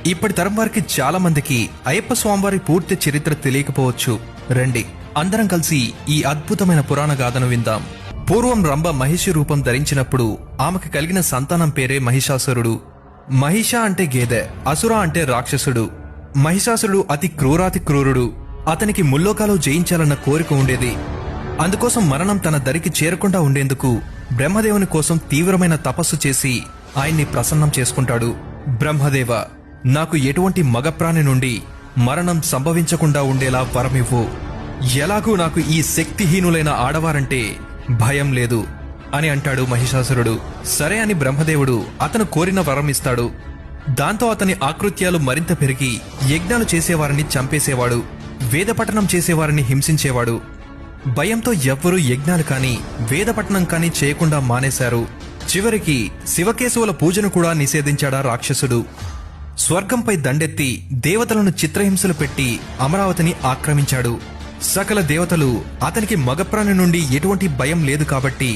ఇప్పటి తరం వారికి చాలా మందికి అయ్యప్ప స్వామివారి పూర్తి చరిత్ర తెలియకపోవచ్చు. రండి అందరం కలిసి ఈ అద్భుతమైన పురాణ గాథను విందాం. పూర్వం రంభ మహిషి రూపం ధరించినప్పుడు ఆమెకు కలిగిన సంతానం పేరే మహిషాసురుడు. మహిష అంటే గేదె, అసుర అంటే రాక్షసుడు. మహిషాసురుడు అతి క్రూరాతి క్రూరుడు. అతనికి ముల్లోకాలు జయించాలన్న కోరిక ఉండేది. అందుకోసం మరణం తన దరికి చేరకుండా ఉండేందుకు బ్రహ్మదేవుని కోసం తీవ్రమైన తపస్సు చేసి ఆయన్ని ప్రసన్నం చేసుకుంటాడు. బ్రహ్మదేవ, నాకు ఎటువంటి మగప్రాణి నుండి మరణం సంభవించకుండా ఉండేలా వరమివ్వు. ఎలాగూ నాకు ఈ శక్తిహీనులైన ఆడవారంటే భయం లేదు అని అంటాడు మహిషాసురుడు. సరే అని బ్రహ్మదేవుడు అతను కోరిన వరం ఇస్తాడు. దాంతో అతని ఆకృత్యాలు మరింత పెరిగి యజ్ఞాలు చేసేవారిని చంపేసేవాడు, వేదపఠనం చేసేవారిని హింసించేవాడు. భయంతో ఎవ్వరూ యజ్ఞాలు కాని వేదపఠనం కాని చేయకుండా మానేశారు. చివరికి శివకేశవుల పూజను కూడా నిషేధించాడా రాక్షసుడు. స్వర్గంపై దండెత్తి దేవతలను చిత్రహింసలు పెట్టి అమరావతిని ఆక్రమించాడు. సకల దేవతలు అతనికి మగప్రాణి నుండి ఎటువంటి భయం లేదు కాబట్టి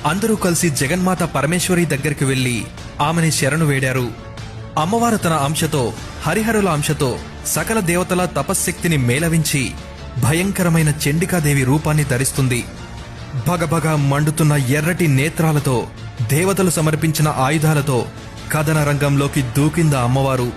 అందరూ కలిసి జగన్మాత పరమేశ్వరి దగ్గరికి వెళ్లి ఆమెని శరణు వేడారు. అమ్మవారు తన అంశతో, హరిహరుల అంశతో సకల దేవతల తపశ్శక్తిని మేళవించి భయంకరమైన చండికాదేవి రూపాన్ని ధరిస్తుంది. భగభగ మండుతున్న ఎర్రటి నేత్రాలతో, దేవతలు సమర్పించిన ఆయుధాలతో కథన రంగంలోకి దూకిందా అమ్మవారు.